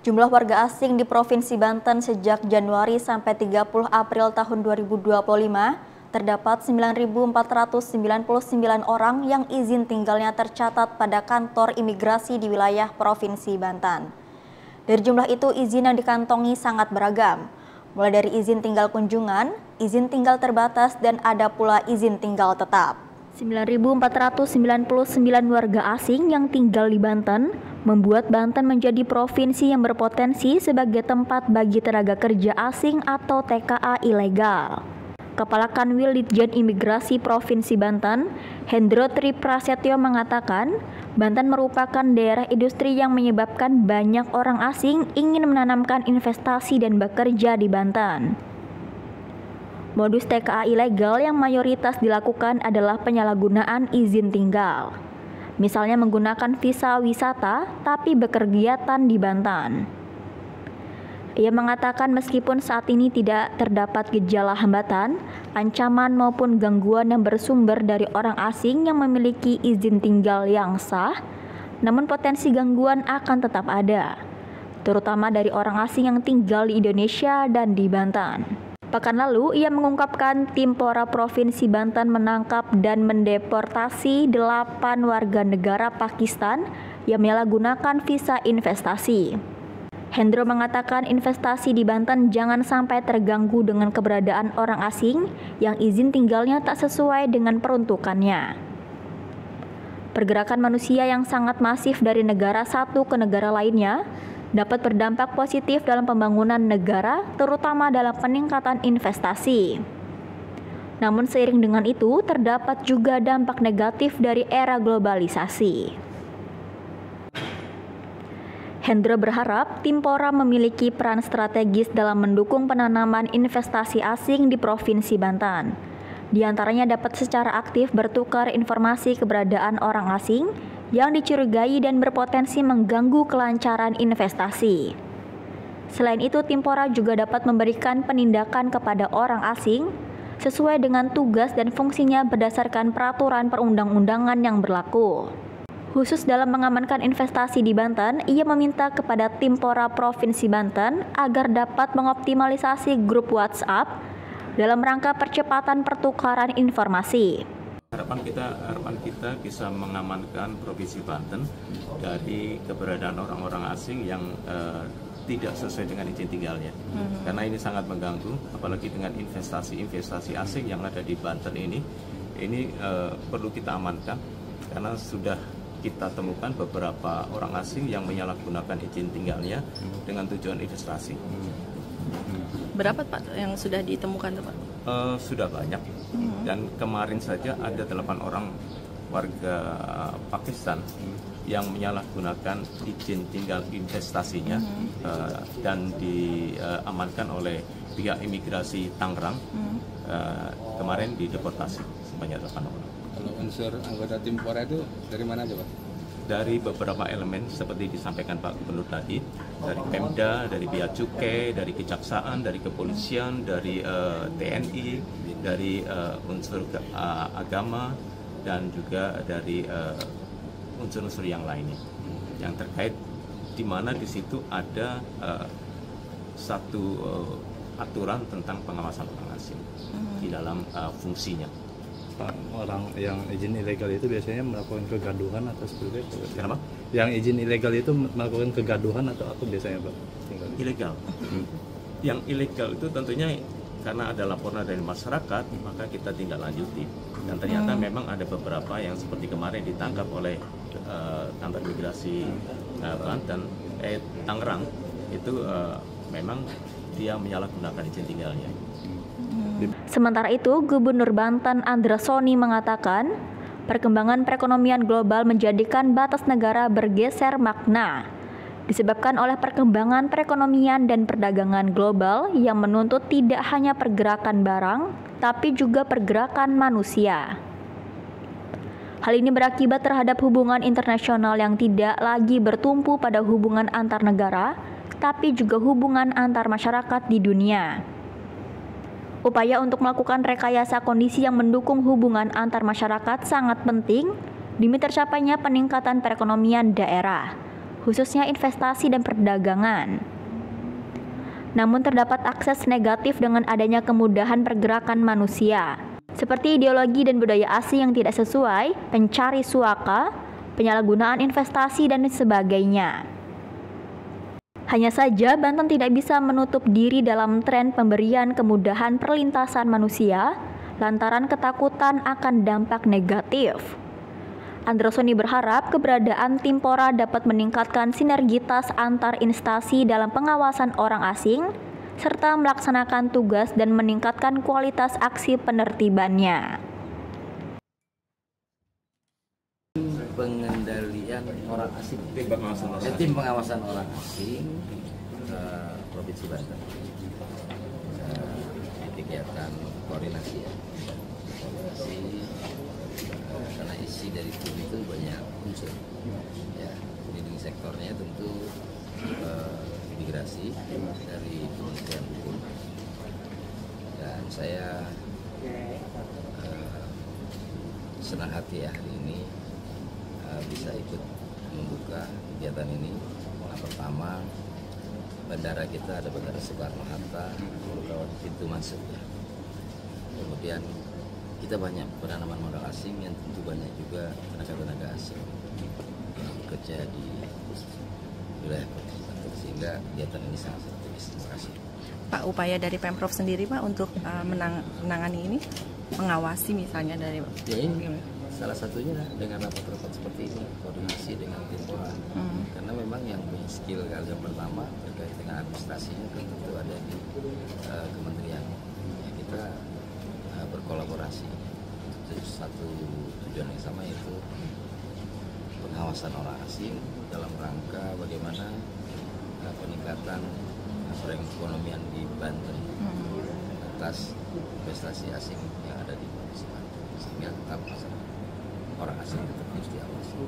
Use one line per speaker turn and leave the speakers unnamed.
Jumlah warga asing di Provinsi Banten sejak Januari sampai 30 April tahun 2025 terdapat 9.499 orang yang izin tinggalnya tercatat pada kantor imigrasi di wilayah Provinsi Banten. Dari jumlah itu, izin yang dikantongi sangat beragam, mulai dari izin tinggal kunjungan, izin tinggal terbatas, dan ada pula izin tinggal tetap. 9.499 warga asing yang tinggal di Banten membuat Banten menjadi provinsi yang berpotensi sebagai tempat bagi tenaga kerja asing atau TKA ilegal. Kepala Kanwil Ditjen Imigrasi Provinsi Banten, Hendro Triprasetyo mengatakan, Banten merupakan daerah industri yang menyebabkan banyak orang asing ingin menanamkan investasi dan bekerja di Banten. Modus TKA ilegal yang mayoritas dilakukan adalah penyalahgunaan izin tinggal. Misalnya menggunakan visa wisata tapi berkegiatan di Banten. Ia mengatakan meskipun saat ini tidak terdapat gejala hambatan, ancaman maupun gangguan yang bersumber dari orang asing yang memiliki izin tinggal yang sah, namun potensi gangguan akan tetap ada, terutama dari orang asing yang tinggal di Indonesia dan di Banten. Pekan lalu, ia mengungkapkan tim Polra Provinsi Banten menangkap dan mendeportasi 8 warga negara Pakistan yang menyalahgunakan visa investasi. Hendro mengatakan investasi di Banten jangan sampai terganggu dengan keberadaan orang asing yang izin tinggalnya tak sesuai dengan peruntukannya. Pergerakan manusia yang sangat masif dari negara satu ke negara lainnya dapat berdampak positif dalam pembangunan negara, terutama dalam peningkatan investasi. Namun seiring dengan itu, terdapat juga dampak negatif dari era globalisasi. Hendro berharap tim Polra memiliki peran strategis dalam mendukung penanaman investasi asing di Provinsi Banten. Di antaranya dapat secara aktif bertukar informasi keberadaan orang asing yang dicurigai dan berpotensi mengganggu kelancaran investasi. Selain itu, tim Polra juga dapat memberikan penindakan kepada orang asing sesuai dengan tugas dan fungsinya berdasarkan peraturan perundang-undangan yang berlaku. Khusus dalam mengamankan investasi di Banten, ia meminta kepada tim Polra Provinsi Banten agar dapat mengoptimalisasi grup WhatsApp dalam rangka percepatan pertukaran informasi.
Harapan kita bisa mengamankan Provinsi Banten dari keberadaan orang-orang asing yang tidak sesuai dengan izin tinggalnya. Karena ini sangat mengganggu, apalagi dengan investasi asing yang ada di Banten ini perlu kita amankan karena sudah kita temukan beberapa orang asing yang menyalahgunakan izin tinggalnya dengan tujuan investasi.
Berapa Pak yang sudah ditemukan Pak?
Sudah banyak dan kemarin saja ada 8 orang warga Pakistan yang menyalahgunakan izin tinggal investasinya dan diamankan oleh pihak imigrasi Tangerang. Kemarin dideportasi sebanyak 8 orang.
Kalau unsur anggota tim Polra itu dari mana aja Pak?
Dari beberapa elemen seperti disampaikan Pak Gubernur tadi, dari Pemda, dari Bea Cukai, dari Kejaksaan, dari Kepolisian, dari TNI, dari unsur agama, dan juga dari unsur-unsur yang lainnya yang terkait, di mana di situ ada satu aturan tentang pengawasan orang asing di dalam fungsinya.
Orang yang izin ilegal itu biasanya melakukan kegaduhan atau seperti itu?
Kenapa?
Yang izin ilegal itu melakukan kegaduhan atau apa biasanya Pak?
Ilegal. Yang ilegal itu tentunya karena ada laporan dari masyarakat, maka kita tindak lanjuti. Dan ternyata memang ada beberapa yang seperti kemarin ditangkap oleh kantor imigrasi Tangerang itu memang dia menyalahgunakan izin tinggalnya.
Sementara itu, Gubernur Banten Andra Soni mengatakan, perkembangan perekonomian global menjadikan batas negara bergeser makna, disebabkan oleh perkembangan perekonomian dan perdagangan global yang menuntut tidak hanya pergerakan barang, tapi juga pergerakan manusia. Hal ini berakibat terhadap hubungan internasional yang tidak lagi bertumpu pada hubungan antar negara, tapi juga hubungan antar masyarakat di dunia. Upaya untuk melakukan rekayasa kondisi yang mendukung hubungan antar masyarakat sangat penting demi tercapainya peningkatan perekonomian daerah. khususnya investasi dan perdagangan. Namun terdapat akses negatif dengan adanya kemudahan pergerakan manusia, seperti ideologi dan budaya asing yang tidak sesuai, pencari suaka, penyalahgunaan investasi, dan sebagainya. Hanya saja, Banten tidak bisa menutup diri dalam tren pemberian kemudahan perlintasan manusia lantaran ketakutan akan dampak negatif. Androsoni berharap keberadaan Timpora dapat meningkatkan sinergitas antar instansi dalam pengawasan orang asing, serta melaksanakan tugas dan meningkatkan kualitas aksi penertibannya.
Pengendalian orang asing, tim pengawasan orang asing Provinsi Banten, kegiatan koordinasi ya. Karena isi dari tim itu banyak unsur ya, leading sektornya tentu imigrasi dari Kementerian Hukum, dan saya senang hati ya hari ini bisa ikut membuka kegiatan ini. Yang pertama, bandara kita ada Bandara Soekarno-Hatta merupakan pintu masuk ya. Kemudian kita banyak penanaman modal asing yang tentu banyak juga tenaga-tenaga asing yang bekerja di wilayah Provinsi Banten, sehingga kegiatan ini sangat strategis. Terima kasih.
Pak, upaya dari Pemprov sendiri Pak untuk menangani ini, mengawasi misalnya dari
ya ini salah satunya dengan rapat-rapat seperti ini, koordinasi dengan Timpora. Karena memang yang punya skill yang pertama terkait dengan administrasinya kan tentu ada di kementerian ya, kita berkolaborasi. Itu satu tujuan yang sama, yaitu pengawasan orang asing dalam rangka bagaimana peningkatan perekonomian di Banten atas investasi asing yang ada di Provinsi Banten, sehingga tetap orang asing tetap harus diawasi.